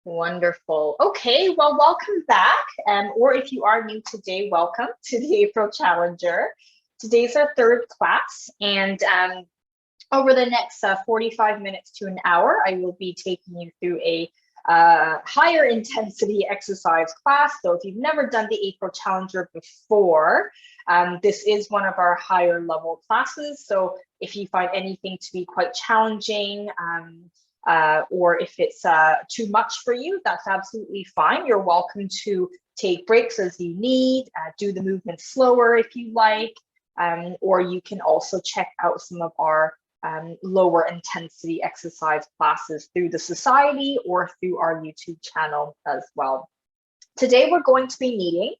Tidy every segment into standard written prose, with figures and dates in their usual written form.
Wonderful. Okay, well, welcome back. Or if you are new today, welcome to the April Challenger. Today's our third class, and over the next 45 minutes to an hour, I will be taking you through a higher intensity exercise class. So if you've never done the April Challenger before, this is one of our higher level classes. So if you find anything to be quite challenging, or if it's too much for you, that's absolutely fine. You're welcome to take breaks as you need, do the movement slower if you like, or you can also check out some of our lower intensity exercise classes through the society or through our YouTube channel as well. Today, we're going to be needing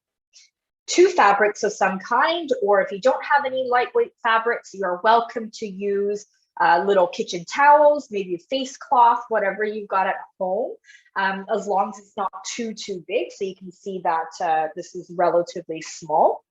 2 fabrics of some kind, or if you don't have any lightweight fabrics, you are welcome to use little kitchen towels, maybe a face cloth, whatever you've got at home, as long as it's not too big. So you can see that this is relatively small,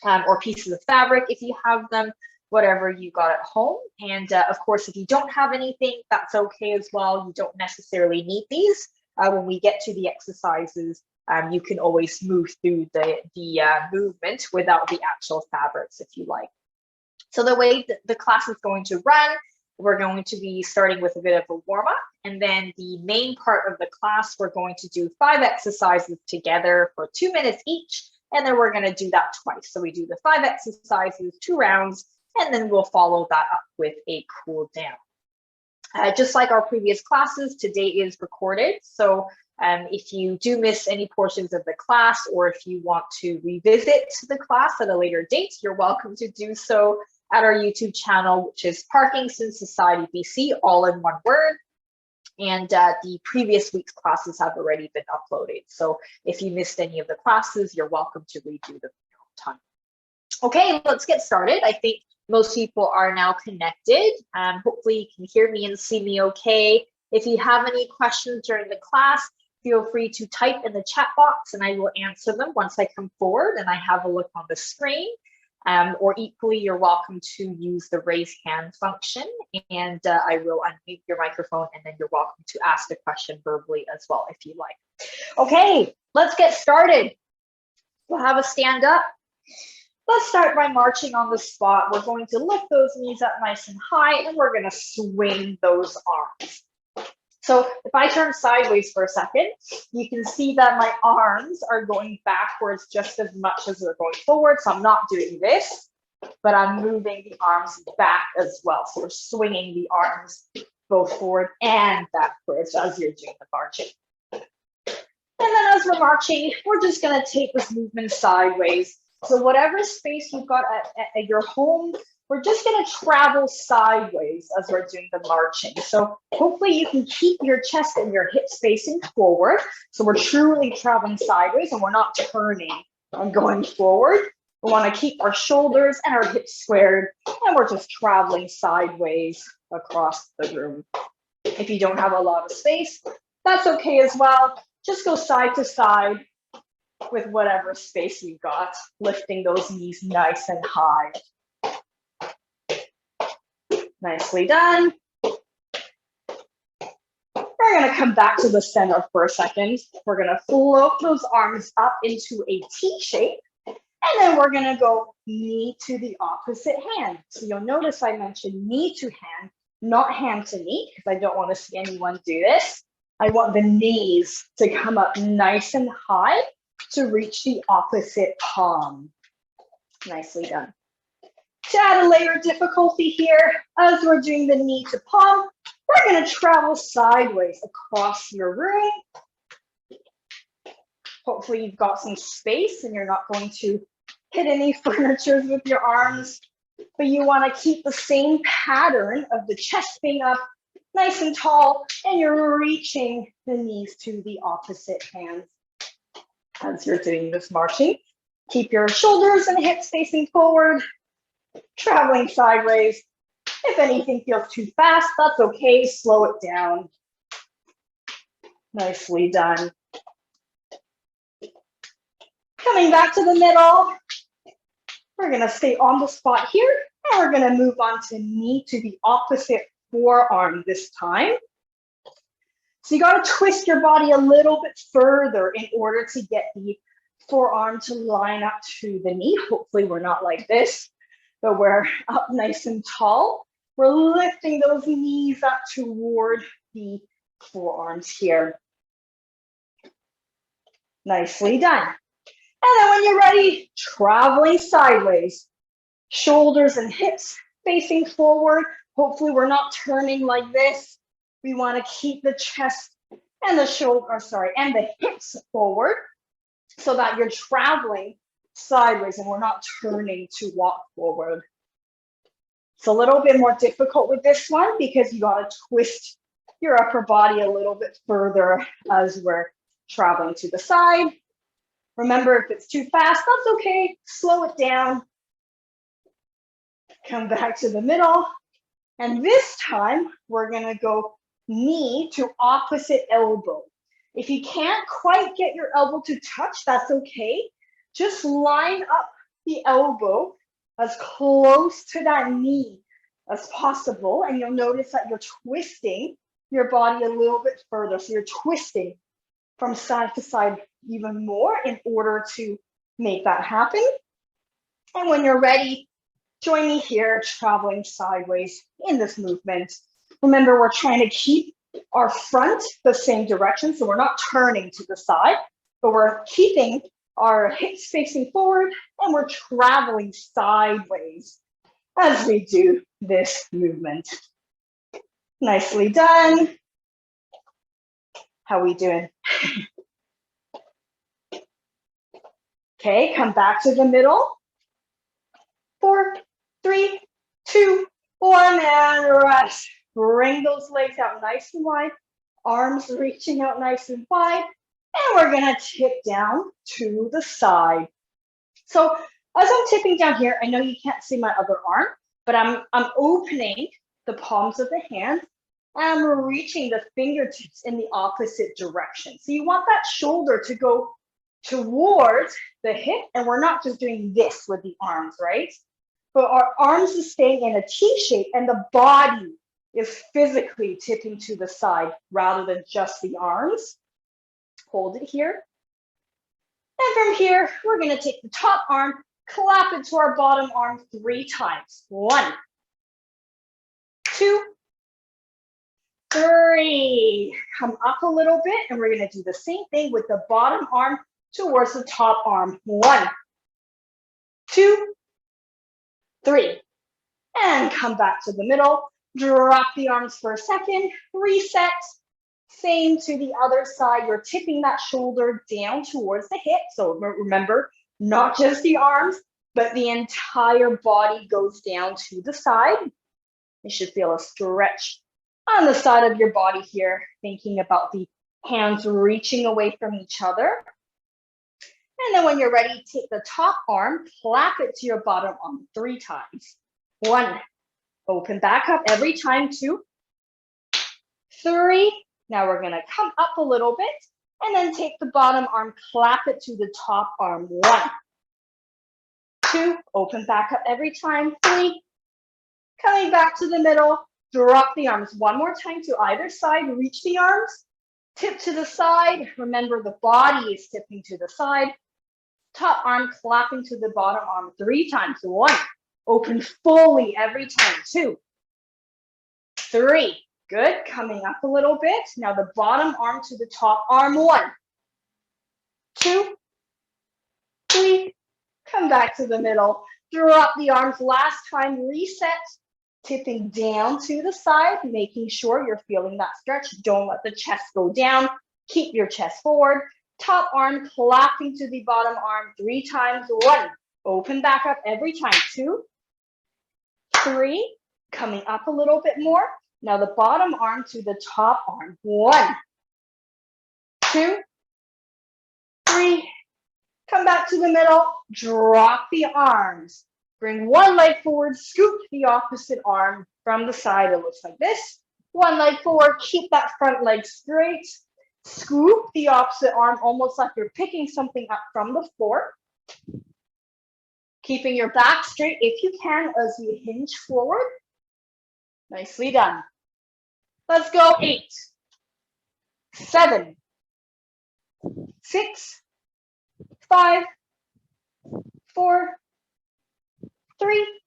or pieces of fabric if you have them, whatever you got at home. And of course, if you don't have anything, that's okay as well. You don't necessarily need these. When we get to the exercises, you can always move through the movement without the actual fabrics if you like. So the way that the class is going to run, we're going to be starting with a bit of a warm-up, and then the main part of the class, we're going to do 5 exercises together for 2 minutes each, and then we're going to do that twice. So we do the 5 exercises, 2 rounds, and then we'll follow that up with a cool down. Just like our previous classes, today is recorded. So if you do miss any portions of the class, or if you want to revisit the class at a later date, you're welcome to do so at our YouTube channel, which is Parkinson Society BC, all in one word. And the previous week's classes have already been uploaded. So if you missed any of the classes, you're welcome to redo them in your own time. Okay, let's get started. I think most people are now connected. Hopefully you can hear me and see me okay. If you have any questions during the class, feel free to type in the chat box and I will answer them once I come forward and I have a look on the screen. Or equally, you're welcome to use the raise hand function, and I will unmute your microphone, and then you're welcome to ask a question verbally as well if you like. Okay, let's get started. We'll have a stand up. Let's start by marching on the spot. We're going to lift those knees up nice and high, and we're going to swing those arms. So if I turn sideways for a second, you can see that my arms are going backwards just as much as they're going forward. So I'm not doing this, but I'm moving the arms back as well. So we're swinging the arms both forward and backwards as you're doing the marching. And then as we're marching, we're just going to take this movement sideways. So whatever space you've got at your home, we're just going to travel sideways as we're doing the marching. So hopefully you can keep your chest and your hips facing forward. So we're truly traveling sideways and we're not turning and going forward. We want to keep our shoulders and our hips squared, and we're just traveling sideways across the room. If you don't have a lot of space, that's okay as well. Just go side to side with whatever space you've got, lifting those knees nice and high. Nicely done. We're going to come back to the center for a second. We're going to float those arms up into a T shape, and then we're going to go knee to the opposite hand. So you'll notice I mentioned knee to hand, not hand to knee, because I don't want to see anyone do this. I want the knees to come up nice and high to reach the opposite palm. Nicely done. To add a layer of difficulty here, as we're doing the knee to palm, we're going to travel sideways across your room. Hopefully you've got some space and you're not going to hit any furniture with your arms, but you want to keep the same pattern of the chest being up nice and tall, and you're reaching the knees to the opposite hands as you're doing this marching. Keep your shoulders and hips facing forward, traveling sideways. If anything feels too fast, that's okay. Slow it down. Nicely done. Coming back to the middle, we're going to stay on the spot here, and we're going to move on to knee to the opposite forearm this time. So you got to twist your body a little bit further in order to get the forearm to line up to the knee. Hopefully we're not like this, but we're up nice and tall. We're lifting those knees up toward the forearms here. Nicely done. And then when you're ready, traveling sideways, shoulders and hips facing forward. Hopefully we're not turning like this. We want to keep the chest and the and the hips forward so that you're traveling sideways and we're not turning to walk forward. It's a little bit more difficult with this one because you got to twist your upper body a little bit further as we're traveling to the side. Remember, if it's too fast, that's okay. Slow it down. Come back to the middle. And this time, we're going to go knee to opposite elbow. If you can't quite get your elbow to touch, that's okay. Just line up the elbow as close to that knee as possible. And you'll notice that you're twisting your body a little bit further. So you're twisting from side to side even more in order to make that happen. And when you're ready, join me here, traveling sideways in this movement. Remember, we're trying to keep our front the same direction, so we're not turning to the side, but we're keeping our hips facing forward and we're traveling sideways as we do this movement. Nicely done. How are we doing? Okay, come back to the middle. 4, 3, 2, 1, and rest. Bring those legs out nice and wide, arms reaching out nice and wide, and we're gonna tip down to the side. So as I'm tipping down here, I know you can't see my other arm, but I'm opening the palms of the hand, and I'm reaching the fingertips in the opposite direction. So you want that shoulder to go towards the hip, and we're not just doing this with the arms, right? But our arms are staying in a T shape, and the body is physically tipping to the side rather than just the arms. Hold it here. And from here, we're going to take the top arm, clap it to our bottom arm 3 times. 1, 2, 3. Come up a little bit, and we're going to do the same thing with the bottom arm towards the top arm. 1, 2, 3. And come back to the middle. Drop the arms for a second. Reset. Same to the other side. You're tipping that shoulder down towards the hip. So remember, not just the arms, but the entire body goes down to the side. You should feel a stretch on the side of your body here, thinking about the hands reaching away from each other. And then when you're ready, take the top arm, clap it to your bottom arm 3 times. 1, open back up every time. 2, 3. Now we're gonna come up a little bit and then take the bottom arm, clap it to the top arm. 1, 2, open back up every time. 3, coming back to the middle, drop the arms. 1 more time to either side, reach the arms, tip to the side. Remember, the body is tipping to the side. Top arm clapping to the bottom arm 3 times. 1, open fully every time. 2, 3, good. Coming up a little bit. Now the bottom arm to the top arm. 1, 2, 3, come back to the middle. Drop the arms last time, reset. Tipping down to the side, making sure you're feeling that stretch. Don't let the chest go down. Keep your chest forward. Top arm clapping to the bottom arm 3 times. 1, open back up every time. 2, 3, coming up a little bit more. Now the bottom arm to the top arm. 1, 2, 3, come back to the middle. Drop the arms. Bring one leg forward, scoop the opposite arm from the side. It looks like this. One leg forward, keep that front leg straight. Scoop the opposite arm, almost like you're picking something up from the floor. Keeping your back straight if you can as you hinge forward. Nicely done. Let's go 8, 7, 6, 5, 4, 3,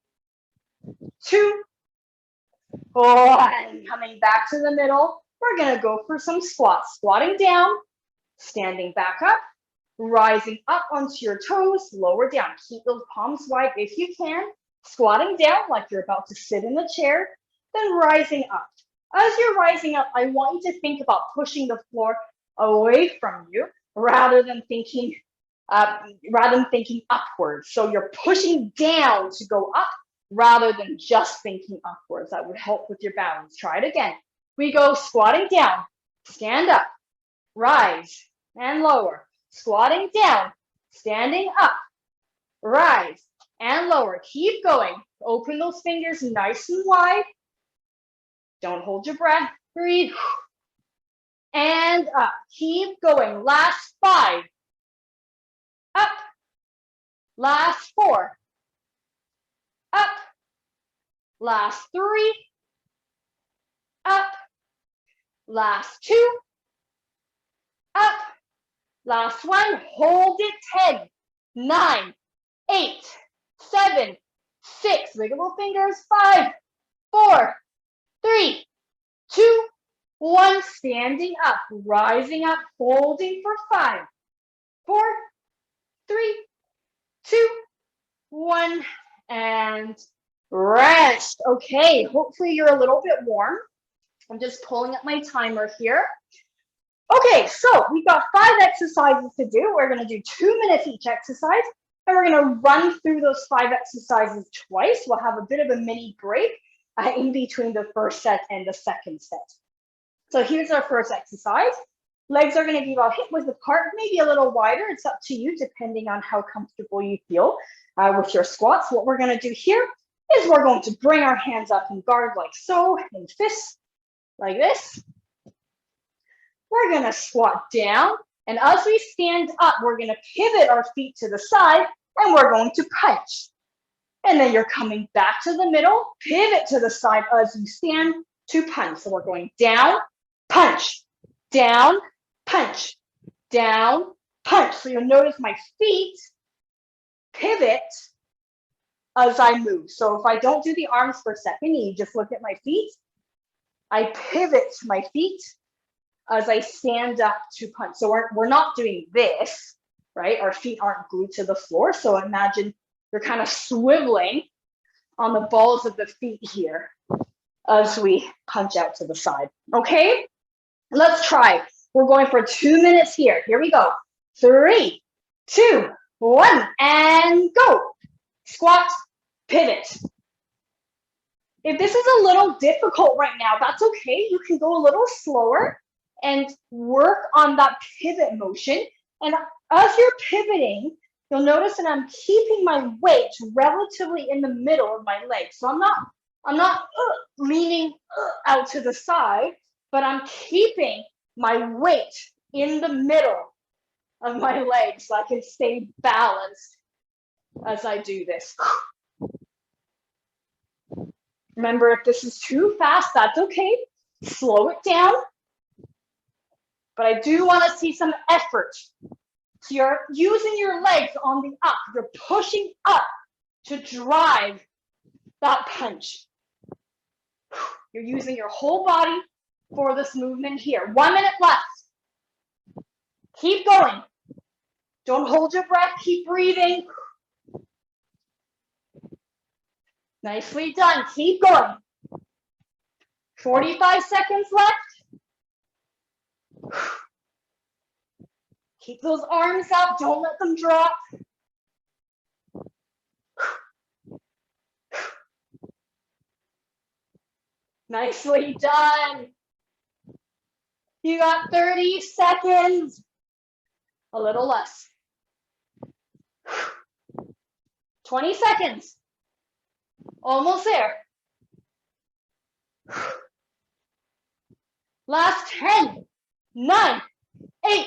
2, 1. Coming back to the middle. We're going to go for some squats. Squatting down, standing back up, rising up onto your toes, lower down. Keep those palms wide if you can. Squatting down like you're about to sit in the chair, then rising up. As you're rising up, I want you to think about pushing the floor away from you rather than thinking upwards. So you're pushing down to go up rather than just thinking upwards. That would help with your balance. Try it again. We go squatting down, stand up, rise, and lower. Squatting down, standing up, rise, and lower. Keep going. Open those fingers nice and wide. Don't hold your breath. Breathe. And up. Keep going. Last 5. Up. Last 4. Up. Last 3. Up. Last 2. Up. Last 1. Hold it. 10, 9, 8, 7, 6. Wiggle fingers. 5, 4, 3, 2, 1. Standing up, rising up, holding for 5, 4, 3, 2, 1, and rest. Okay, hopefully you're a little bit warm. I'm just pulling up my timer here. Okay, so we've got 5 exercises to do. We're going to do 2 minutes each exercise, and we're going to run through those 5 exercises twice. We'll have a bit of a mini break in between the first set and the second set. So here's our first exercise. Legs are going to be about hip width apart, maybe a little wider. It's up to you, depending on how comfortable you feel with your squats. What we're going to do here is we're going to bring our hands up in guard like so, in fists, like this. We're going to squat down, and as we stand up, we're going to pivot our feet to the side, and we're going to punch. And then you're coming back to the middle, pivot to the side as you stand to punch. So we're going down, punch, down, punch, down, punch. So you'll notice my feet pivot as I move. So if I don't do the arms for a second, you just look at my feet. I pivot my feet as I stand up to punch. So we're not doing this, right? Our feet aren't glued to the floor. So imagine you're kind of swiveling on the balls of the feet here as we punch out to the side. Okay, let's try. We're going for 2 minutes here. Here we go. 3, 2, 1, and go. Squat, pivot. If this is a little difficult right now, that's okay. You can go a little slower and work on that pivot motion. And as you're pivoting, you'll notice that I'm keeping my weight relatively in the middle of my legs. So I'm not leaning out to the side, but I'm keeping my weight in the middle of my legs so I can stay balanced as I do this. Remember, if this is too fast, that's okay. Slow it down. But I do want to see some effort. So you're using your legs on the up. You're pushing up to drive that punch. You're using your whole body for this movement here. 1 minute left. Keep going. Don't hold your breath. Keep breathing. Nicely done. Keep going. 45 seconds left. Keep those arms up. Don't let them drop. Nicely done. You got 30 seconds. A little less. 20 seconds. Almost there. Last 10, 9, 8,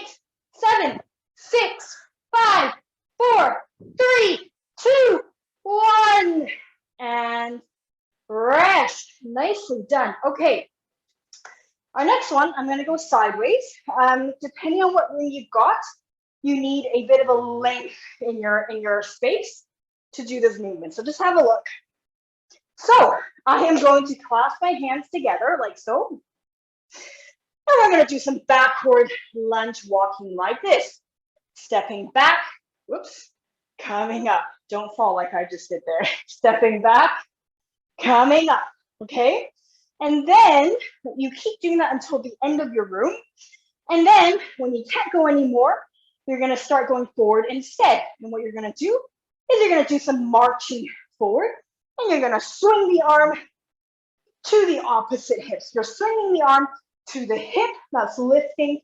7, 6, 5, 4, 3, 2, 1. And rest. Nicely done. Okay. Our next one, I'm going to go sideways. Depending on what knee you've got, you need a bit of a length in your space to do this movement. So just have a look. So I am going to clasp my hands together like so. And we're going to do some backward lunge walking like this. Stepping back, whoops, coming up. Don't fall like I just did there. Stepping back, coming up, okay? And then you keep doing that until the end of your room. And then when you can't go anymore, you're going to start going forward instead. And what you're going to do is you're going to do some marching forward, and you're going to swing the arm to the opposite hips. You're swinging the arm to the hip that's lifting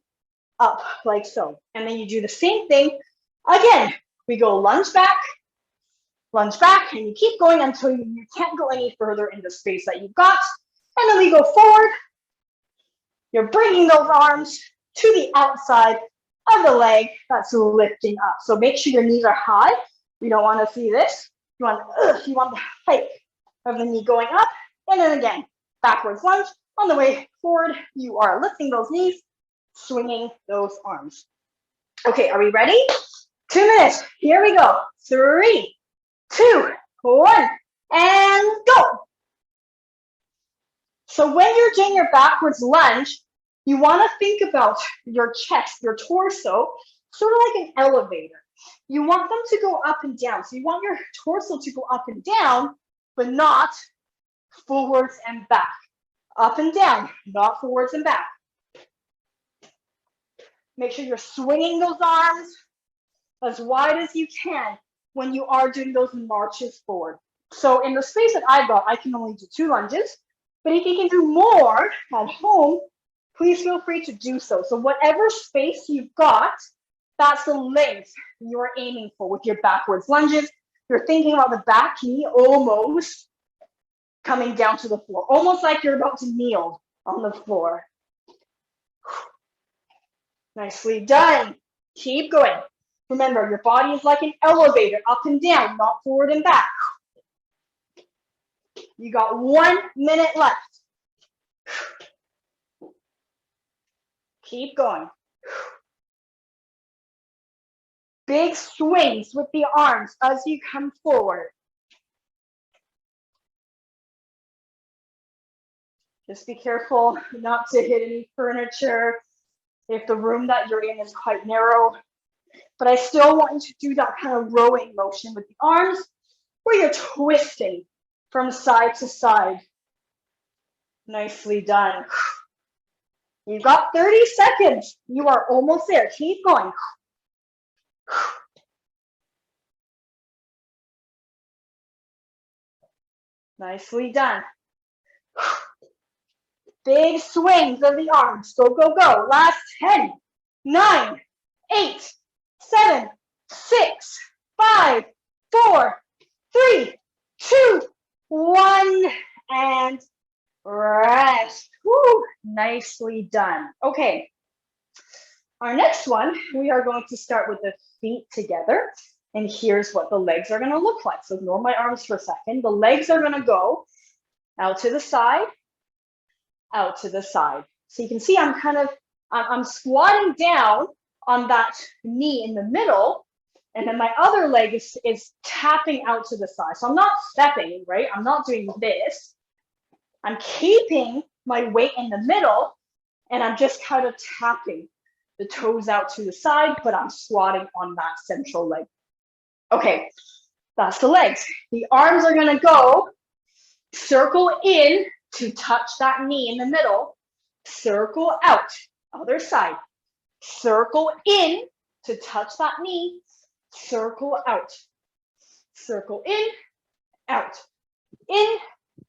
up like so. And then you do the same thing again. We go lunge back, and you keep going until you can't go any further in the space that you've got. And then we go forward. You're bringing those arms to the outside of the leg that's lifting up. So make sure your knees are high. You don't want to see this. You want the height of the knee going up. And then again, backwards lunge. On the way forward, you are lifting those knees, swinging those arms. Okay, are we ready? 2 minutes. Here we go. 3, 2, 1, and go. So when you're doing your backwards lunge, you want to think about your chest, your torso, sort of like an elevator. You want them to go up and down. So you want your torso to go up and down, but not forwards and back. Up and down, not forwards and back. Make sure you're swinging those arms as wide as you can when you are doing those marches forward. So in the space that I've got, I can only do 2 lunges, but if you can do more at home, please feel free to do so. So whatever space you've got, that's the length you're aiming for with your backwards lunges. You're thinking about the back knee almost coming down to the floor, almost like you're about to kneel on the floor. Nicely done. Keep going. Remember, your body is like an elevator, up and down, not forward and back. You got 1 minute left. Keep going. Big swings with the arms as you come forward. Just be careful not to hit any furniture if the room that you're in is quite narrow. But I still want you to do that kind of rowing motion with the arms where you're twisting from side to side. Nicely done. You've got 30 seconds. You are almost there. Keep going. Nicely done. Big swings of the arms. Go, go, go. Last 10, 9, 8, 7, 6, 5, 4, 3, 2, 1, and rest. Woo, nicely done. Okay. Our next one, we are going to start with the feet together. And here's what the legs are going to look like. So ignore my arms for a second. The legs are going to go out to the side, out to the side. So you can see I'm squatting down on that knee in the middle, and then my other leg is tapping out to the side. So I'm not stepping, right? I'm not doing this. I'm keeping my weight in the middle, and I'm just kind of tapping the toes out to the side, but I'm squatting on that central leg. Okay, that's the legs. The arms are gonna go circle in to touch that knee in the middle, circle out, other side, circle in to touch that knee, circle out, circle in, out,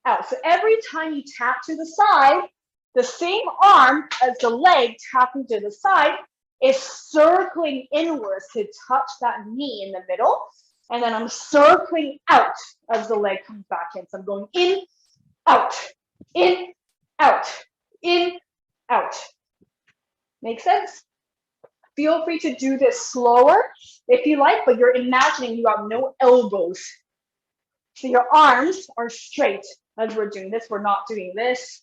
out. So every time you tap to the side, the same arm as the leg tapping to the side is circling inwards to touch that knee in the middle. And then I'm circling out as the leg comes back in. So I'm going in, out, in, out, in, out. Make sense? Feel free to do this slower if you like, but you're imagining you have no elbows. So your arms are straight as we're doing this. We're not doing this.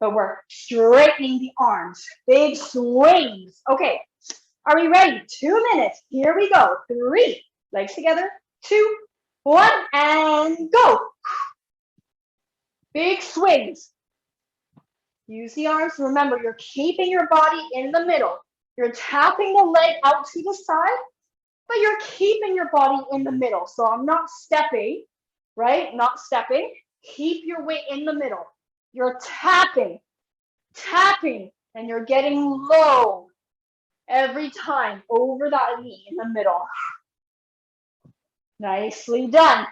but we're straightening the arms. Big swings. Okay, are we ready? 2 minutes. Here we go. 3, legs together. 2, 1, and go. Big swings. Use the arms. Remember, you're keeping your body in the middle. You're tapping the leg out to the side, but you're keeping your body in the middle. So I'm not stepping, right? Not stepping. Keep your weight in the middle. You're tapping, and you're getting low every time over that knee in the middle. Nicely done.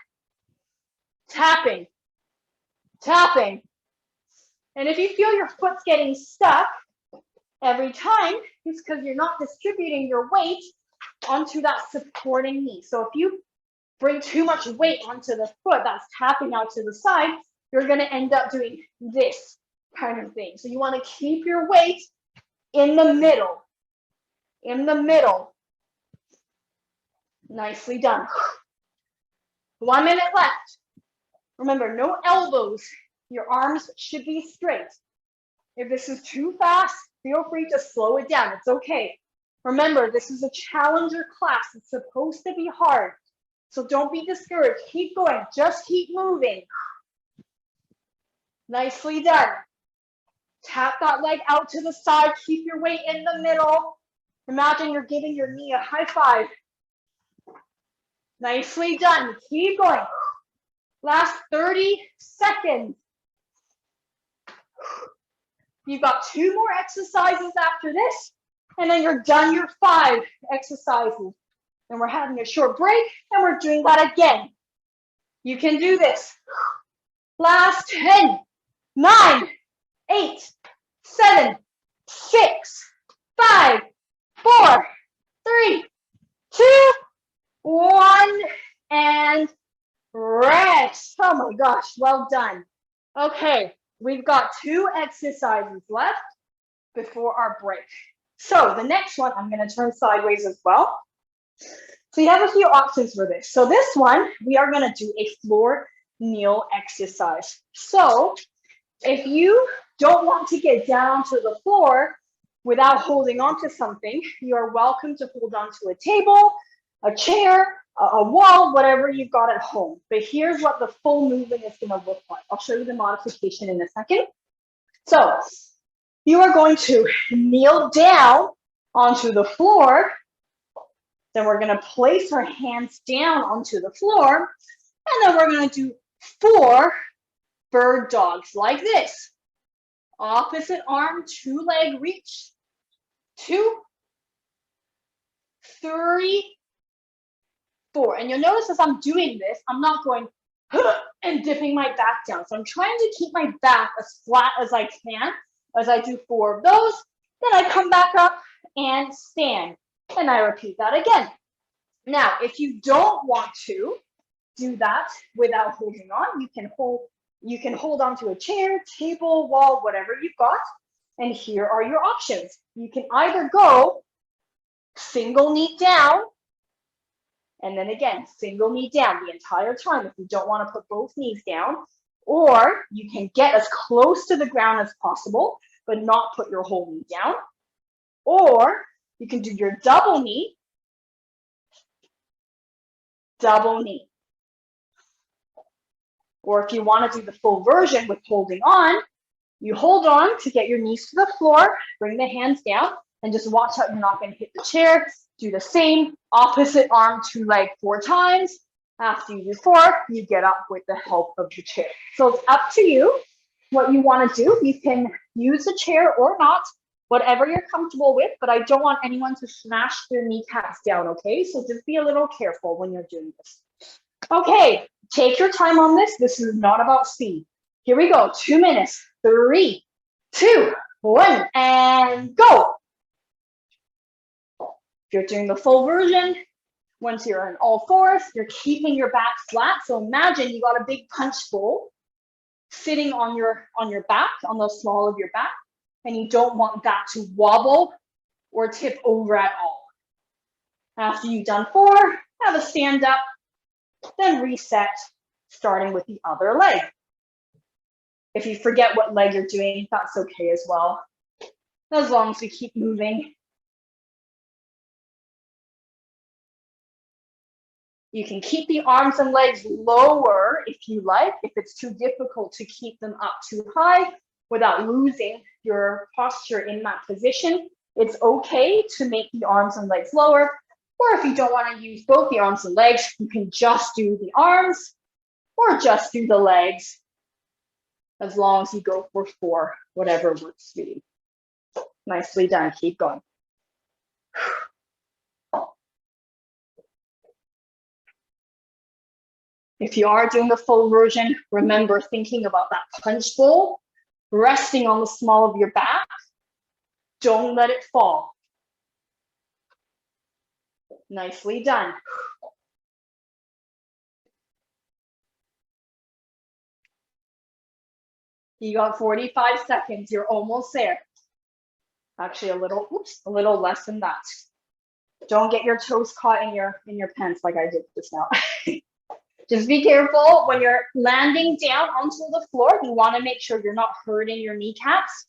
Tapping. And if you feel your foot's getting stuck every time, it's because you're not distributing your weight onto that supporting knee. So if you bring too much weight onto the foot that's tapping out to the side, you're going to end up doing this kind of thing. So you want to keep your weight in the middle. Nicely done. 1 minute left. Remember, no elbows. Your arms should be straight. If this is too fast, feel free to slow it down. It's okay. Remember, this is a challenger class. It's supposed to be hard. So don't be discouraged. Keep going. Just keep moving. Nicely done. Tap that leg out to the side. Keep your weight in the middle. Imagine you're giving your knee a high five. Nicely done. Keep going. Last 30 seconds. You've got 2 more exercises after this, and then you're done your 5 exercises. And we're having a short break, and we're doing that again. You can do this. Last 10, 9, 8, 7, 6, 5, 4, 3, 2, 1, and rest. Oh my gosh, well done. Okay, we've got 2 exercises left before our break. So the next one, I'm going to turn sideways as well. So you have a few options for this. So this one, we are going to do a floor kneel exercise. So if you don't want to get down to the floor without holding onto something, you are welcome to hold onto a table, a chair, a wall, whatever you've got at home. But here's what the full movement is going to look like. I'll show you the modification in a second. So you are going to kneel down onto the floor. Then we're going to place our hands down onto the floor. And then we're going to do 4 bird dogs like this. Opposite arm, 2-leg reach. 2, 3, 4. And you'll notice as I'm doing this, I'm not going and dipping my back down. So I'm trying to keep my back as flat as I can as I do 4 of those. Then I come back up and stand. And I repeat that again. Now, if you don't want to do that without holding on, you can hold onto a chair, table, wall, whatever you've got. And here are your options. You can either go single knee down, and then again, single knee down the entire time if you don't want to put both knees down, or you can get as close to the ground as possible, but not put your whole knee down. Or you can do your double knee. Or if you want to do the full version with holding on, you hold on to get your knees to the floor, bring the hands down, and just watch out you're not going to hit the chair. Do the same opposite arm, 2-leg 4 times. After you do 4, you get up with the help of the chair. So it's up to you what you want to do. You can use the chair or not, whatever you're comfortable with, but I don't want anyone to smash their kneecaps down, okay? So just be a little careful when you're doing this. Okay, take your time on this. This is not about speed. Here we go, 2 minutes. 3, 2, 1, and go. If you're doing the full version, once you're in all 4s, you're keeping your back flat. So imagine you got a big punch bowl sitting on your back, on the small of your back, and you don't want that to wobble or tip over at all. After you've done 4, have a stand up, then reset, starting with the other leg. If you forget what leg you're doing, that's okay as well, as long as we keep moving. You can keep the arms and legs lower if you like, if it's too difficult to keep them up too high without losing your posture in that position. It's okay to make the arms and legs lower, or if you don't want to use both the arms and legs, you can just do the arms or just do the legs, as long as you go for 4, whatever works for you. Nicely done, keep going. If you are doing the full version, remember thinking about that punch bowl, resting on the small of your back. Don't let it fall. Nicely done. You got 45 seconds, you're almost there. Actually a little less than that. Don't get your toes caught in your pants like I did just now. Just be careful when you're landing down onto the floor. You want to make sure you're not hurting your kneecaps.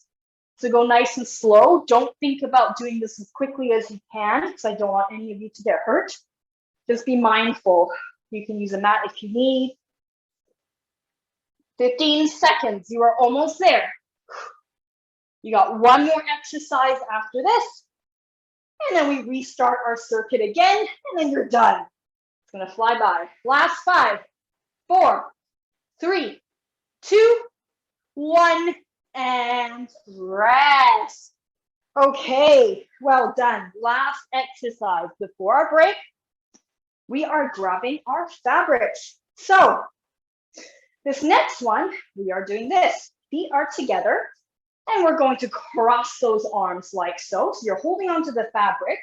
So go nice and slow. Don't think about doing this as quickly as you can, because I don't want any of you to get hurt. Just be mindful. You can use a mat if you need. 15 seconds, you are almost there. You got one more exercise after this, and then we restart our circuit again, and then you're done. It's gonna fly by. Last 5, 4, 3, 2, 1, and rest. Okay, well done. Last exercise before our break. We are grabbing our fabrics. So this next one, we are doing this. Feet are together, and we're going to cross those arms like so. So you're holding onto the fabric,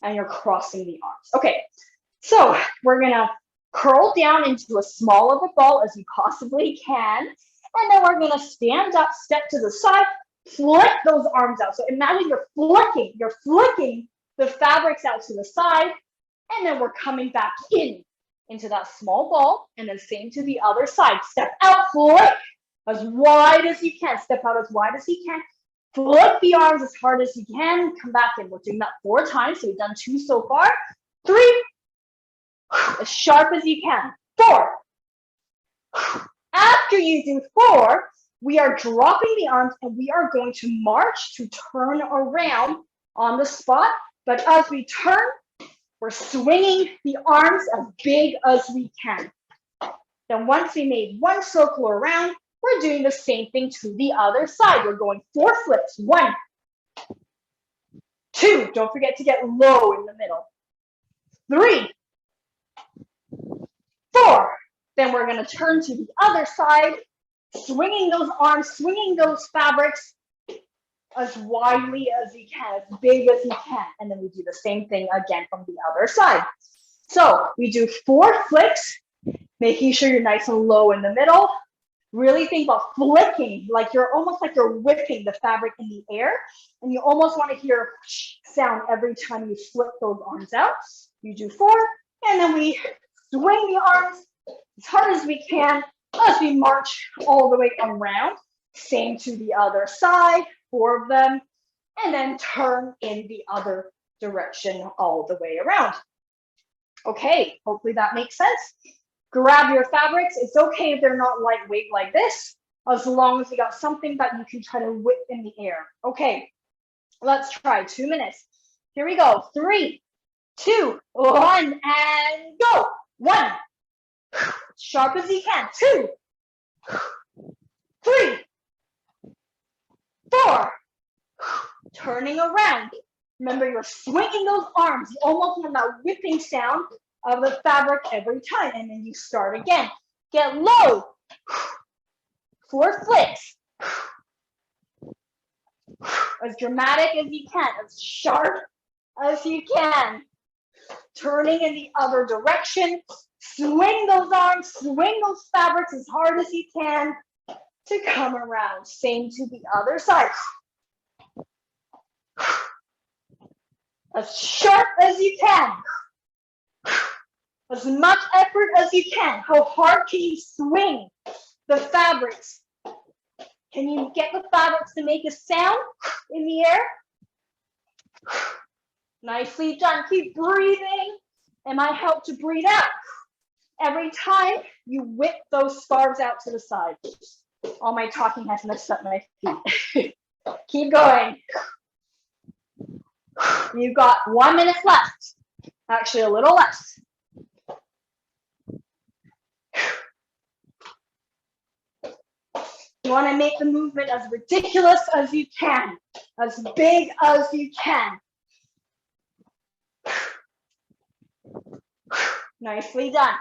and you're crossing the arms. Okay, so we're gonna curl down into as small of a ball as you possibly can, and then we're gonna stand up, step to the side, flick those arms out. So imagine you're flicking the fabrics out to the side, and then we're coming back into that small ball, and then same to the other side. Step out, flick as wide as you can. Step out as wide as you can. Flick the arms as hard as you can. Come back in. We're doing that 4 times. So we've done 2 so far. 3, as sharp as you can. 4. After you do 4, we are dropping the arms and we are going to march to turn around on the spot. But as we turn, we're swinging the arms as big as we can. Then once we made 1 circle around, we're doing the same thing to the other side. We're going 4 flips. 1, 2, don't forget to get low in the middle. 3, 4. Then we're going to turn to the other side, swinging those arms, swinging those fabrics as widely as you can, as big as you can. And then we do the same thing again from the other side. So we do 4 flicks, making sure you're nice and low in the middle. Really think about flicking, like you're almost like you're whipping the fabric in the air, and you almost want to hear a sound every time you flick those arms out. You do 4, and then we swing the arms as hard as we can as we march all the way around. Same to the other side, 4 of them, and then turn in the other direction all the way around. Okay, hopefully that makes sense. Grab your fabrics. It's okay if they're not lightweight like this, as long as you got something that you can try to whip in the air. Okay, let's try 2 minutes. Here we go. 3, 2, 1, and go. 1, sharp as you can. 2, 3, 4, turning around. Remember, you're swinging those arms. You almost have that whipping sound of the fabric every time, and then you start again. Get low. 4 flicks. As dramatic as you can, as sharp as you can. Turning in the other direction. Swing those arms, swing those fabrics as hard as you can to come around. Same to the other side. As sharp as you can. As much effort as you can. How hard can you swing the fabrics Can you get the fabrics to make a sound in the air? Nicely done. Keep breathing. And might help to breathe out. Every time you whip those scarves out to the side. All my talking has messed up my feet. Keep going. You've got 1 minute left. Actually, a little less. You want to make the movement as ridiculous as you can, as big as you can. Nicely done.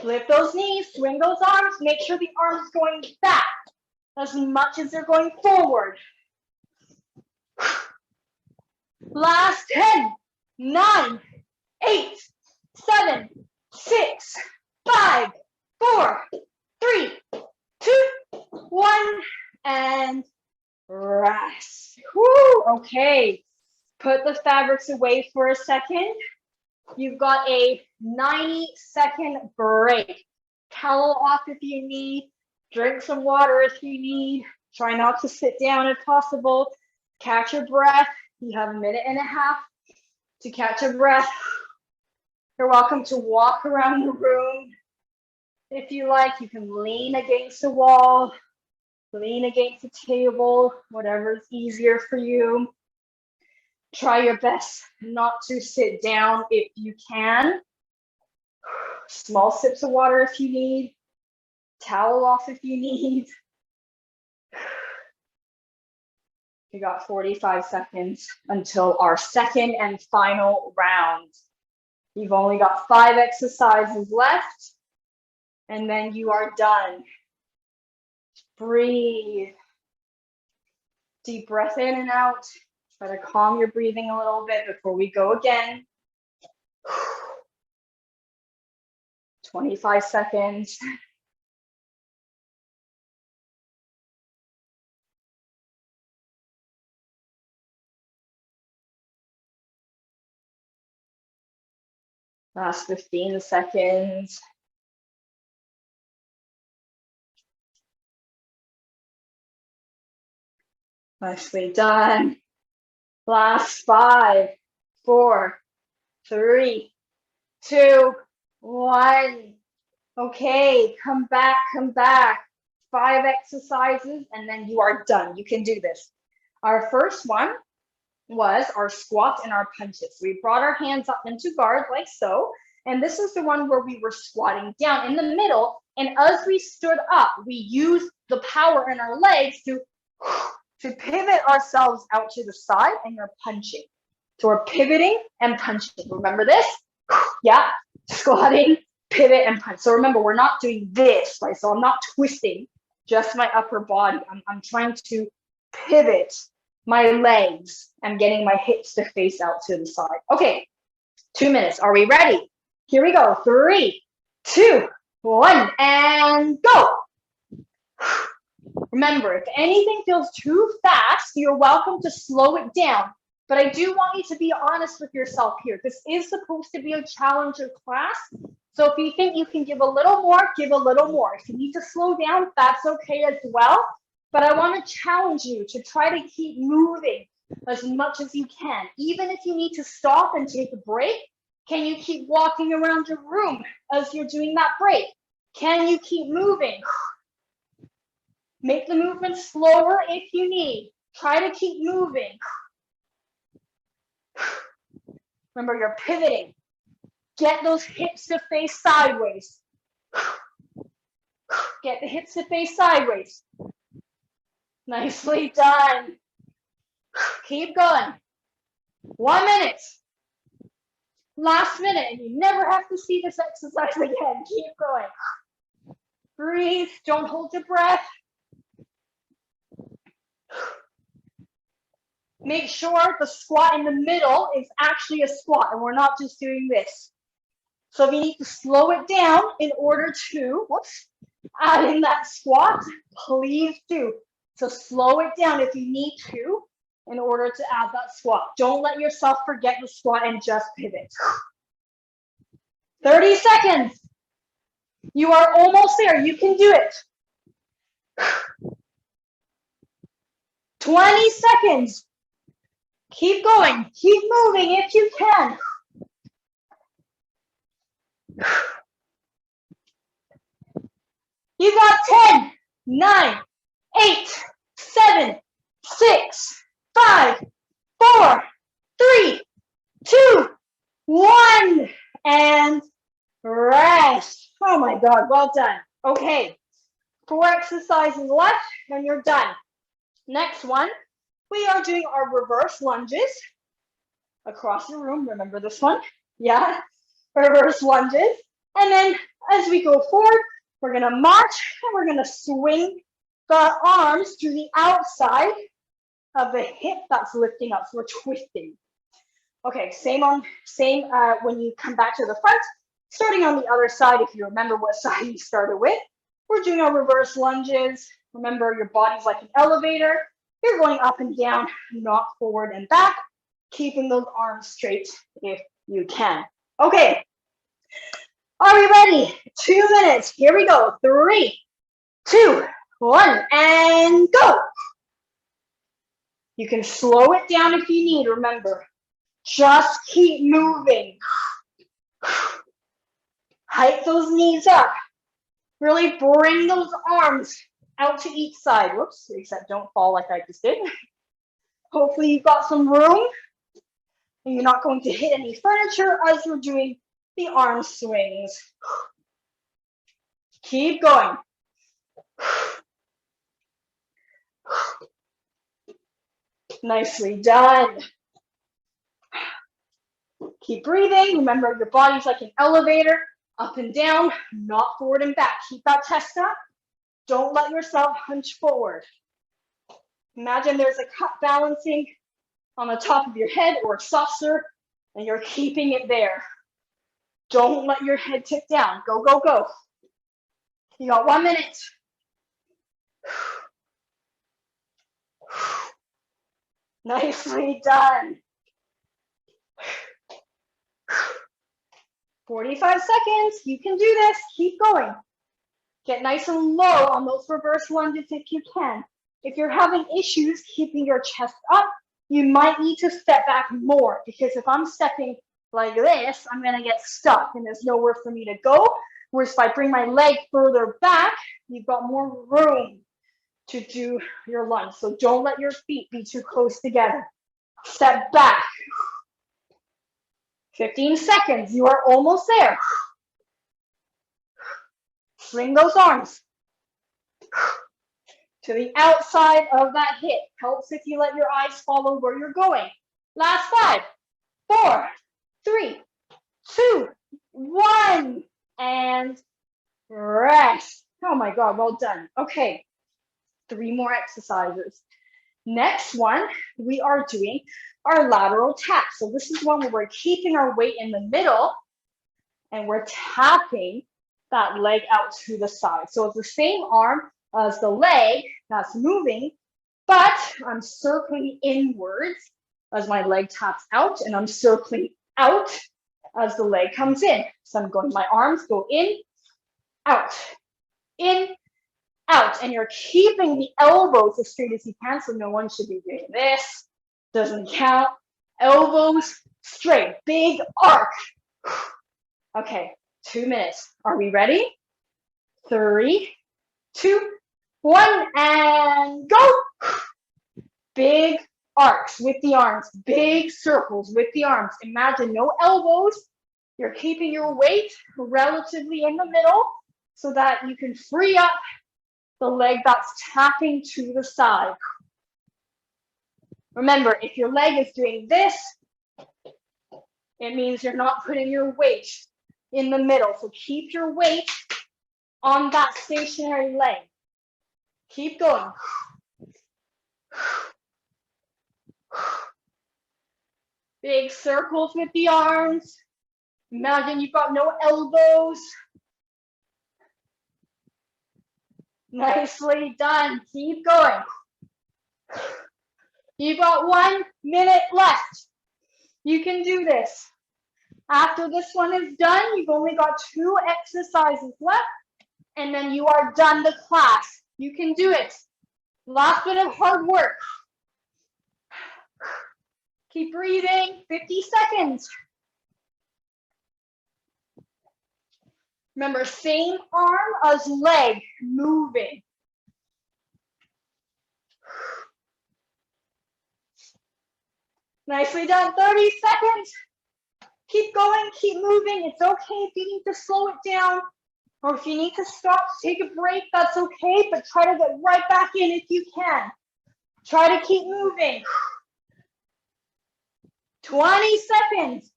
Lift those knees, swing those arms, make sure the arms going back as much as they're going forward. Last 10, 9, 8, 7, 6, 5, 4, 3, 2, 1, and rest. Woo, okay. Put the fabrics away for a second. You've got a 90-second break. Towel off if you need. Drink some water if you need. Try not to sit down if possible. Catch your breath. You have 1.5 minutes to catch your breath. You're welcome to walk around the room. If you like, you can lean against the wall, lean against the table, whatever's easier for you. Try your best not to sit down if you can. Small sips of water if you need. Towel off if you need. You got 45 seconds until our second and final round. You've only got 5 exercises left, and then you are done. Breathe. Deep breath in and out. Try to calm your breathing a little bit before we go again. 25 seconds. Last 15 seconds. Nicely done. Last 5, 4, 3, 2, 1. Okay, come back, come back. 5 exercises, and then you are done. You can do this. Our first one was our squat and our punches. We brought our hands up into guard like so, and this is the one where we were squatting down in the middle, and as we stood up, we used the power in our legs to pivot ourselves out to the side, and you're punching. So we're pivoting and punching. Remember this? Yeah, squatting, pivot, and punch. So remember, we're not doing this, right? So I'm not twisting just my upper body. I'm trying to pivot my legs. I'm getting my hips to face out to the side. Okay, 2 minutes. Are we ready? Here we go. 3, 2, 1, and go. Remember, if anything feels too fast, you're welcome to slow it down. But I do want you to be honest with yourself here. This is supposed to be a challenger class. So if you think you can give a little more, give a little more. If you need to slow down, that's okay as well. But I want to challenge you to try to keep moving as much as you can. Even if you need to stop and take a break, can you keep walking around your room as you're doing that break? Can you keep moving? Make the movement slower if you need. Try to keep moving. Remember, you're pivoting. Get those hips to face sideways. Get the hips to face sideways. Nicely done. Keep going. 1 minute. Last minute, and you never have to see this exercise again. Keep going. Breathe. Don't hold your breath. Make sure the squat in the middle is actually a squat, and we're not just doing this. So if you need to slow it down in order to, add in that squat, please do. So slow it down if you need to in order to add that squat. Don't let yourself forget the squat and just pivot. 30 seconds. You are almost there. You can do it. 20 seconds. Keep going. Keep moving if you can. You got 10, 9, 8, 7, 6, 5, 4, 3, 2, 1. And rest. Oh my God, well done. Okay, 4 exercises left and you're done. Next one, we are doing our reverse lunges across the room. Remember this one? Yeah, reverse lunges. And then as we go forward, we're gonna march and we're gonna swing the arms to the outside of the hip that's lifting up. So we're twisting. Okay, same when you come back to the front, starting on the other side. If you remember what side you started with, we're doing our reverse lunges. Remember, your body's like an elevator. You're going up and down, not forward and back, keeping those arms straight if you can. Okay, are we ready? 2 minutes. Here we go. 3, 2, 1, and go. You can slow it down if you need, remember. Just keep moving. Hike those knees up. Really bring those arms out to each side. Whoops, except don't fall like I just did. Hopefully you've got some room and you're not going to hit any furniture as you're doing the arm swings. Keep going. Nicely done. Keep breathing. Remember, your body's like an elevator, up and down, not forward and back. Keep that chest up. Don't let yourself hunch forward. Imagine there's a cup balancing on the top of your head or a saucer, and you're keeping it there. Don't let your head tip down. Go, go, go. You got 1 minute. Nicely done. 45 seconds. You can do this. Keep going. Get nice and low on those reverse lunges if you can. If you're having issues keeping your chest up, you might need to step back more, because if I'm stepping like this, I'm going to get stuck and there's nowhere for me to go. Whereas if I bring my leg further back, you've got more room to do your lunge. So don't let your feet be too close together. Step back. 15 seconds. You are almost there. Swing those arms to the outside of that hip. Helps if you let your eyes follow where you're going. Last 5, 4, 3, 2, 1, and rest. Oh my God, well done. Okay, 3 more exercises. Next one, we are doing our lateral tap. So this is one where we're keeping our weight in the middle and we're tapping that leg out to the side. So it's the same arm as the leg that's moving, but I'm circling inwards as my leg taps out, and I'm circling out as the leg comes in. So I'm going, my arms go in, out, and you're keeping the elbows as straight as you can, so no one should be doing this. Doesn't count. Elbows straight, big arc. Okay, 2 minutes. Are we ready? 3, 2, 1, and go. Big arcs with the arms, big circles with the arms. Imagine no elbows. You're keeping your weight relatively in the middle so that you can free up the leg that's tapping to the side. Remember, if your leg is doing this, it means you're not putting your weight in the middle. So keep your weight on that stationary leg. Keep going. Big circles with the arms. Imagine you've got no elbows. Nicely done. Keep going. You've got 1 minute left. You can do this. After this one is done, you've only got 2 exercises left, and then you are done the class. You can do it. Last bit of hard work. Keep breathing, 50 seconds. Remember, same arm as leg, moving. Nicely done, 30 seconds. Keep going, keep moving. It's okay if you need to slow it down, or if you need to stop, take a break, that's okay, but try to get right back in if you can. Try to keep moving. 20 seconds.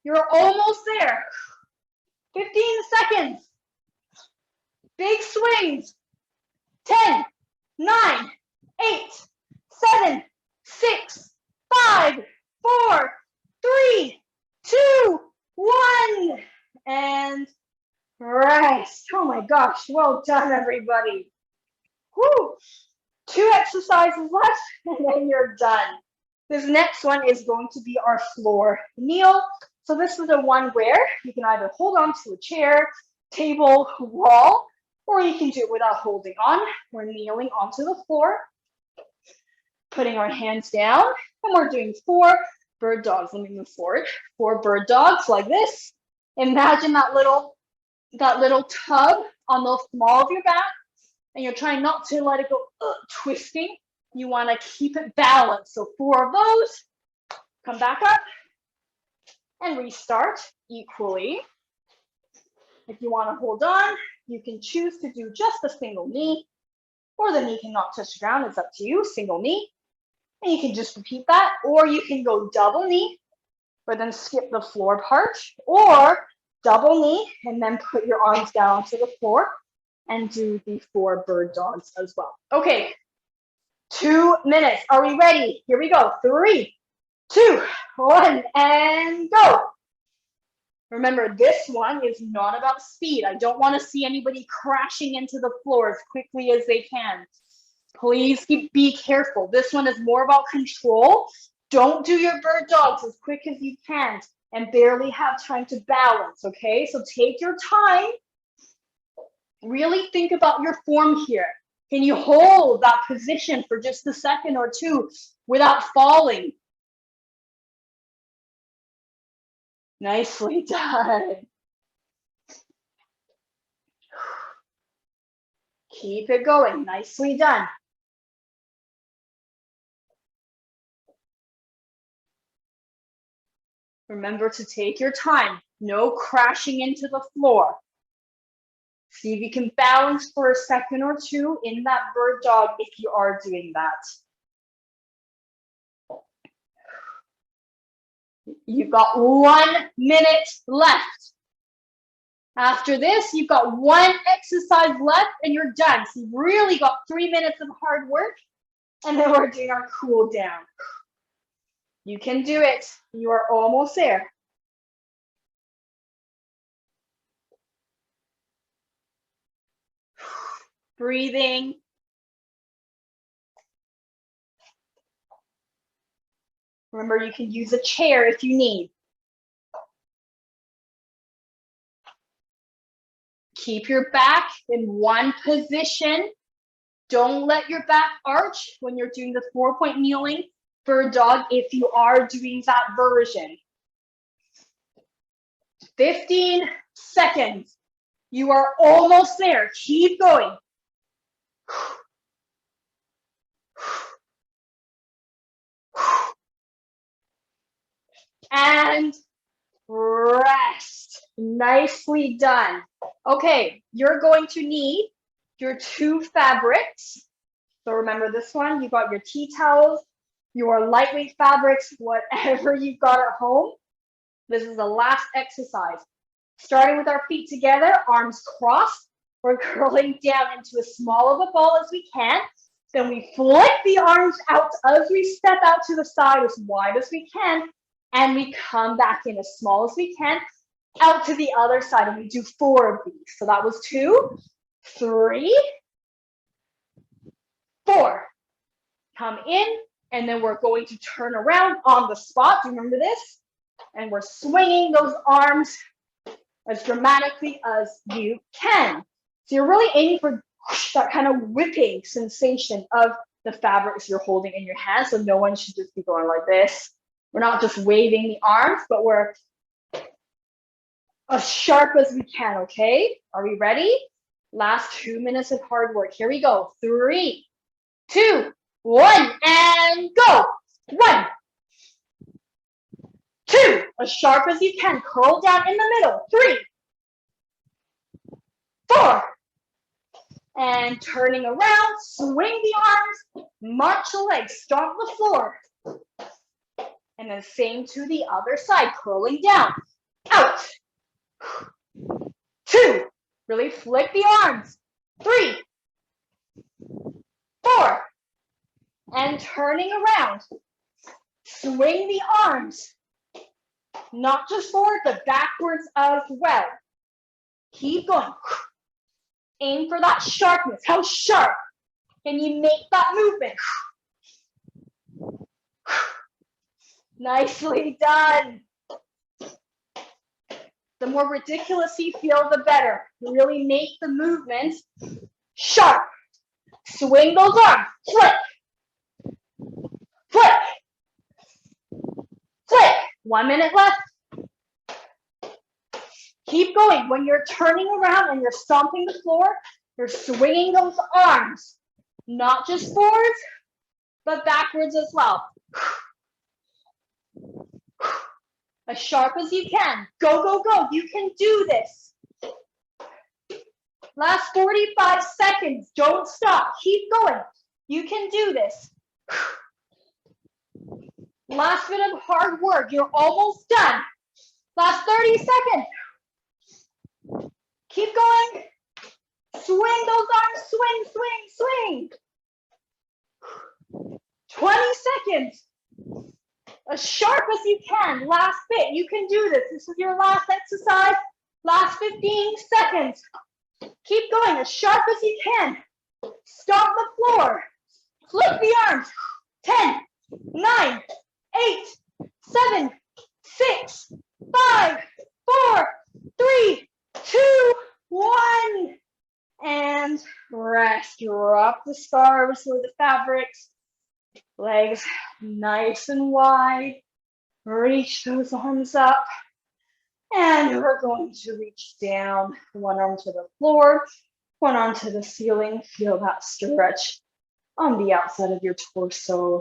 You're almost there. 15 seconds. Big swings. 10, 9, 8, 7, 6, 5, 4, 3, 2, 1. And rest. Oh my gosh, well done, everybody. Whew. 2 exercises left, and then you're done. This next one is going to be our floor kneel. So this is the one where you can either hold on to a chair, table, wall, or you can do it without holding on. We're kneeling onto the floor, putting our hands down, and we're doing 4 bird dogs. Let me move forward. 4 bird dogs like this. Imagine that little tub on the small of your back, and you're trying not to let it go twisting. You want to keep it balanced. So 4 of those. Come back up and restart equally. If you want to hold on, you can choose to do just a single knee, or the knee cannot touch the ground. It's up to you. Single knee. And you can just repeat that, or you can go double knee, but then skip the floor part, or double knee and then put your arms down onto the floor and do the 4 bird dogs as well. Okay, 2 minutes. Are we ready? Here we go. 3, 2, 1, and go. Remember, this one is not about speed. I don't want to see anybody crashing into the floor as quickly as they can. Please be careful. This one is more about control. Don't do your bird dogs as quick as you can and barely have time to balance, okay? So take your time. Really think about your form here. Can you hold that position for just a second or 2 without falling? Nicely done. Keep it going. Nicely done. Remember to take your time. No crashing into the floor. See if you can balance for a second or 2 in that bird dog if you are doing that. You've got 1 minute left. After this, you've got 1 exercise left and you're done. So you've really got 3 minutes of hard work, and then we're doing our cool down. You can do it. You are almost there. Breathing. Remember, you can use a chair if you need. Keep your back in one position. Don't let your back arch when you're doing the 4-point kneeling bird dog if you are doing that version. 15 seconds. You are almost there. Keep going. And rest. Nicely done. Okay, you're going to need your 2 fabrics. So remember this one, you got your tea towels, your lightweight fabrics, whatever you've got at home. This is the last exercise. Starting with our feet together, arms crossed. We're curling down into as small of a ball as we can. Then we flick the arms out as we step out to the side as wide as we can. And we come back in as small as we can, out to the other side. And we do 4 of these. So that was 2, 3, 4. Come in, and then we're going to turn around on the spot. Do you remember this? And we're swinging those arms as dramatically as you can. So you're really aiming for that kind of whipping sensation of the fabrics you're holding in your hand. So no one should just be going like this. We're not just waving the arms, but we're as sharp as we can, okay? Are we ready? Last 2 minutes of hard work. Here we go. 3, 2, 1, and go. 1, 2, as sharp as you can. Curl down in the middle. 3, 4, and turning around, swing the arms, march the legs, stomp the floor. And then same to the other side, curling down, out. 2, really flick the arms. 3, 4, and turning around, swing the arms, not just forward, but backwards as well. Keep going. Aim for that sharpness. How sharp can you make that movement? Nicely done. The more ridiculous you feel, the better. Really make the movement sharp. Swing those arms. Flip. Flip. Flip. 1 minute left. Keep going. When you're turning around and you're stomping the floor, you're swinging those arms. Not just forwards, but backwards as well. As sharp as you can. Go, go, go. You can do this. Last 45 seconds. Don't stop. Keep going. You can do this. Last bit of hard work. You're almost done. Last 30 seconds. Keep going. Swing those arms. Swing, swing, swing. 20 seconds. As sharp as you can. Last bit. You can do this. This is your last exercise. Last 15 seconds. Keep going as sharp as you can. Stomp the floor. Flip the arms. 10, 9, 8, 7, 6, 5, 4, 3, 2, 1. And rest. Drop the scarves or the fabrics. Legs nice and wide. Reach those arms up. And we're going to reach down, one arm to the floor, one arm to the ceiling. Feel that stretch on the outside of your torso.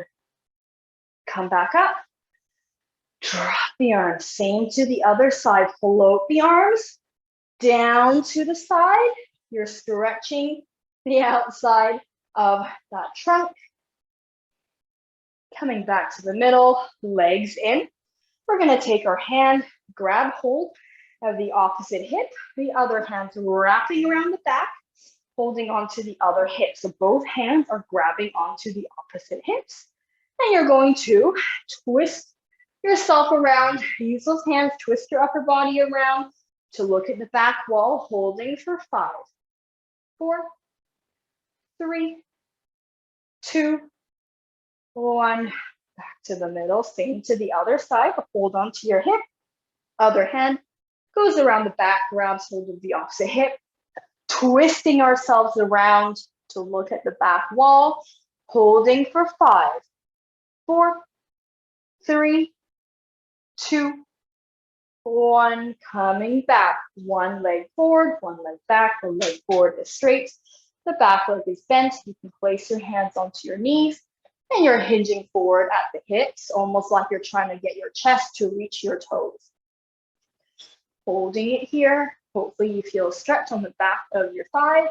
Come back up. Drop the arms. Same to the other side. Float the arms down to the side. You're stretching the outside of that trunk. Coming back to the middle, legs in. We're going to take our hand, grab hold of the opposite hip, the other hand's wrapping around the back, holding onto the other hip. So both hands are grabbing onto the opposite hips. And you're going to twist yourself around. Use those hands, twist your upper body around to look at the back wall, holding for 5, 4, 3, 2, 1. Back to the middle, same to the other side, hold onto your hip. Other hand goes around the back, grabs hold of the opposite hip, twisting ourselves around to look at the back wall, holding for 5, 4, 3, 2, 1. Coming back, one leg forward, one leg back, the leg forward is straight, the back leg is bent. You can place your hands onto your knees. And you're hinging forward at the hips, almost like you're trying to get your chest to reach your toes. Holding it here. Hopefully you feel a stretch on the back of your thigh.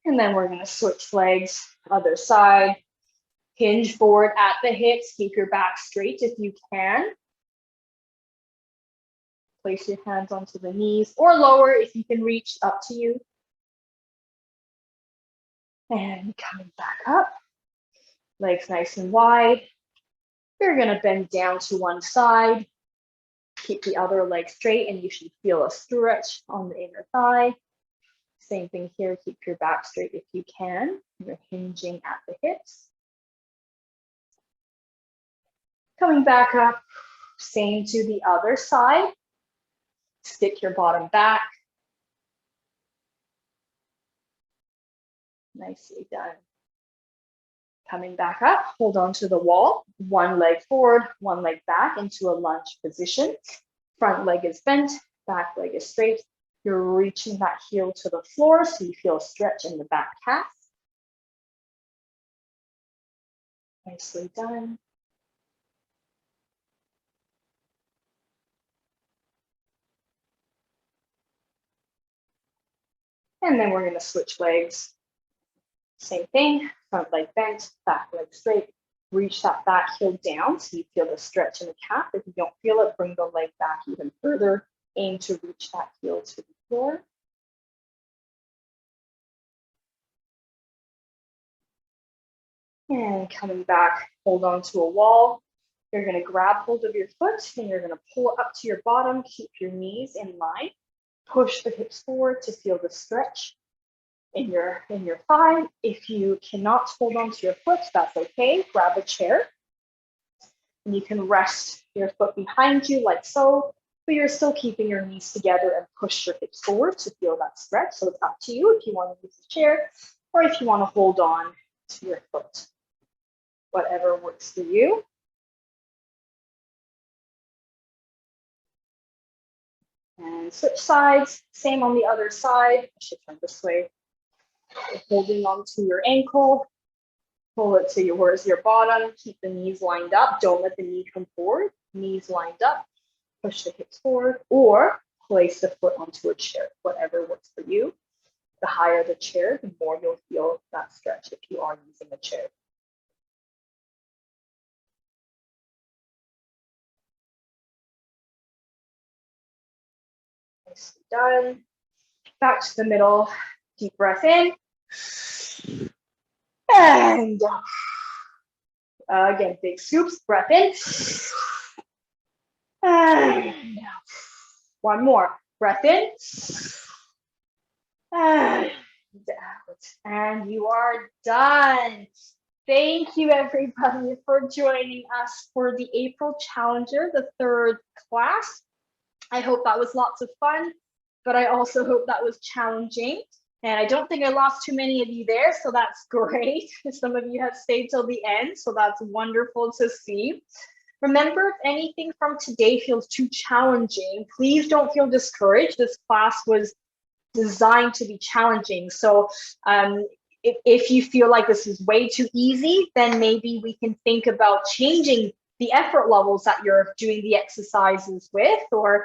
And then we're going to switch legs, other side. Hinge forward at the hips. Keep your back straight if you can. Place your hands onto the knees or lower if you can reach, up to you. And coming back up, legs nice and wide. You're going to bend down to one side. Keep the other leg straight and you should feel a stretch on the inner thigh. Same thing here, keep your back straight if you can. You're hinging at the hips. Coming back up, same to the other side. Stick your bottom back. Nicely done. Coming back up, hold on to the wall. One leg forward, one leg back into a lunge position. Front leg is bent, back leg is straight. You're reaching that heel to the floor so you feel a stretch in the back calf. Nicely done. And then we're going to switch legs. Same thing, front leg bent, back leg straight. Reach that back heel down so you feel the stretch in the calf. If you don't feel it, bring the leg back even further. Aim to reach that heel to the floor. And coming back, hold on to a wall. You're going to grab hold of your foot and you're going to pull up to your bottom. Keep your knees in line. Push the hips forward to feel the stretch in your thigh. If you cannot hold on to your foot, that's okay. Grab a chair. And you can rest your foot behind you like so, but you're still keeping your knees together and push your hips forward to feel that stretch. So it's up to you if you want to use the chair or if you want to hold on to your foot. Whatever works for you. And switch sides, same on the other side. I should turn this way. You're holding onto your ankle, pull it to towards your bottom, keep the knees lined up. Don't let the knee come forward, knees lined up, push the hips forward, or place the foot onto a chair, whatever works for you. The higher the chair, the more you'll feel that stretch if you are using a chair. Nicely done. Back to the middle. Deep breath in. And again, big scoops. Breath in. And one more. Breath in. And out. And you are done. Thank you, everybody, for joining us for the April Challenger, the third class. I hope that was lots of fun, but I also hope that was challenging. And I don't think I lost too many of you there, so that's great. Some of you have stayed till the end, so that's wonderful to see. Remember, if anything from today feels too challenging, please don't feel discouraged. This class was designed to be challenging. So if you feel like this is way too easy, then maybe we can think about changing the effort levels that you're doing the exercises with, or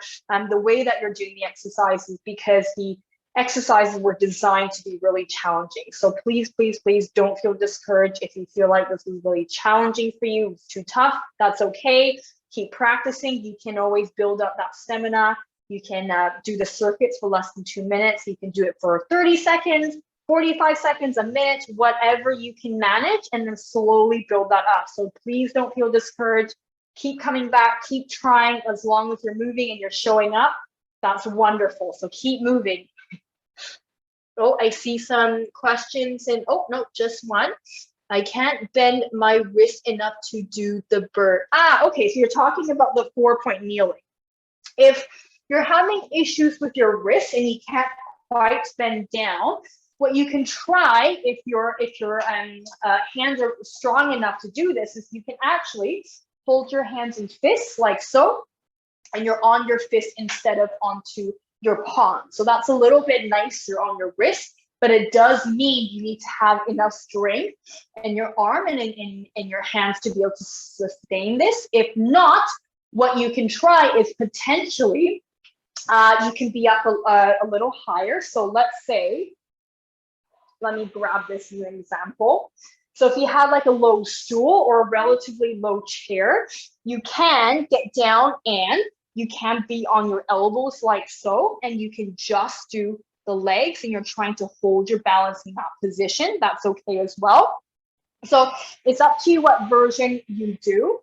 the way that you're doing the exercises, because the exercises were designed to be really challenging. So please, please, please don't feel discouraged. If you feel like this is really challenging for you, it's too tough, that's okay. Keep practicing. You can always build up that stamina. You can do the circuits for less than 2 minutes. You can do it for 30 seconds, 45 seconds, a minute, whatever you can manage, and then slowly build that up. So please don't feel discouraged. Keep coming back, keep trying. As long as you're moving and you're showing up, that's wonderful. So keep moving. Oh, I see some questions, and oh, no, just one. I can't bend my wrist enough to do the bird. Okay, so you're talking about the 4-point kneeling. If you're having issues with your wrist and you can't quite bend down, what you can try, if your hands are strong enough to do this, is you can actually hold your hands in fists like so, and you're on your fist instead of onto your palm. So that's a little bit nicer on your wrist, but it does mean you need to have enough strength in your arm and in your hands to be able to sustain this. If not, what you can try is potentially, you can be up a little higher. So let's say, let me grab this as an example. So if you have like a low stool or a relatively low chair, you can get down and you can be on your elbows like so, and you can just do the legs and you're trying to hold your balance in that position. That's okay as well. So it's up to you what version you do.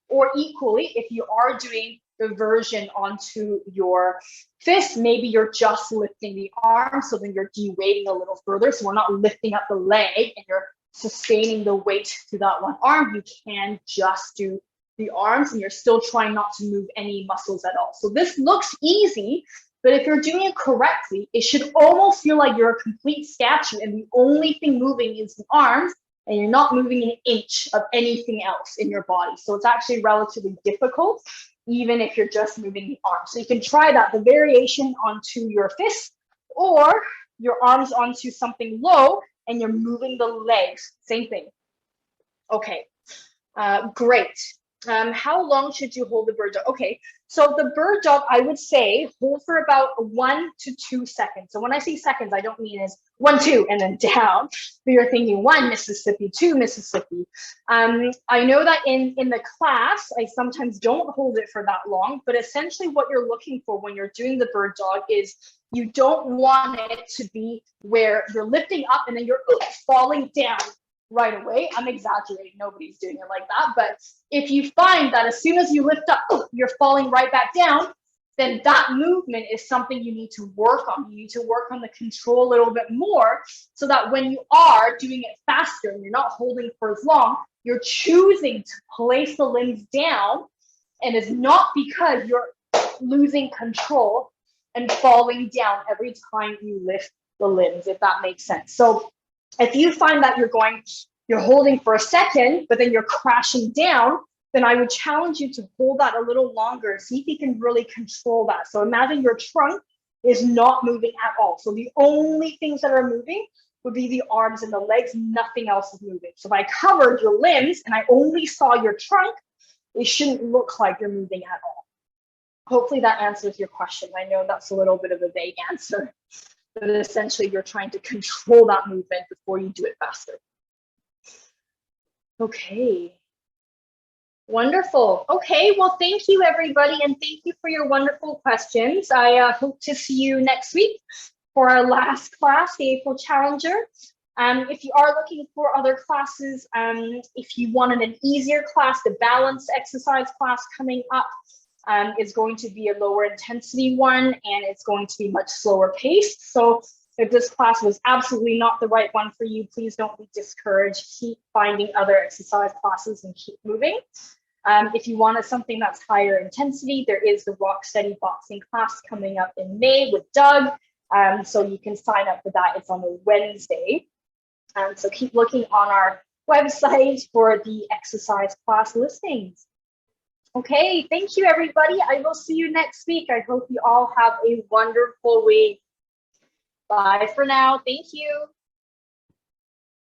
Or equally, if you are doing the version onto your fist, maybe you're just lifting the arm, so then you're de-weighting a little further. So we're not lifting up the leg and you're sustaining the weight to that one arm. You can just do the arms and you're still trying not to move any muscles at all. So this looks easy, but if you're doing it correctly, it should almost feel like you're a complete statue and the only thing moving is the arms and you're not moving an inch of anything else in your body. So it's actually relatively difficult, even if you're just moving the arms. So you can try that, the variation onto your fist or your arms onto something low and you're moving the legs, same thing. Okay, great. How long should you hold the bird dog? Okay, so the bird dog, I would say hold for about 1 to 2 seconds. So when I say seconds, I don't mean as 1, 2, and then down. But you're thinking 1 Mississippi, 2 Mississippi. I know that in the class, I sometimes don't hold it for that long, but essentially what you're looking for when you're doing the bird dog is you don't want it to be where you're lifting up and then you're falling down right away. I'm exaggerating, nobody's doing it like that. But if you find that as soon as you lift up, you're falling right back down, then that movement is something you need to work on. You need to work on the control a little bit more so that when you are doing it faster and you're not holding for as long, you're choosing to place the limbs down, and it's not because you're losing control and falling down every time you lift the limbs, if that makes sense. So if you find that you're holding for a second, but then you're crashing down, then I would challenge you to hold that a little longer. See if you can really control that. So imagine your trunk is not moving at all. So the only things that are moving would be the arms and the legs, nothing else is moving. So if I covered your limbs and I only saw your trunk, it shouldn't look like you're moving at all. Hopefully that answers your question. I know that's a little bit of a vague answer, but essentially you're trying to control that movement before you do it faster. Okay, wonderful. Okay, well, thank you everybody, and thank you for your wonderful questions. I hope to see you next week for our last class, the April Challenger. If you are looking for other classes, if you wanted an easier class, the balance exercise class coming up is going to be a lower intensity one, and it's going to be much slower paced. So if this class was absolutely not the right one for you, please don't be discouraged. Keep finding other exercise classes and keep moving. If you wanted something that's higher intensity, there is the Rock Steady boxing class coming up in May with Doug. So you can sign up for that. It's on a Wednesday. So keep looking on our website for the exercise class listings. Okay, thank you everybody. I will see you next week. I hope you all have a wonderful week. Bye for now. Thank you.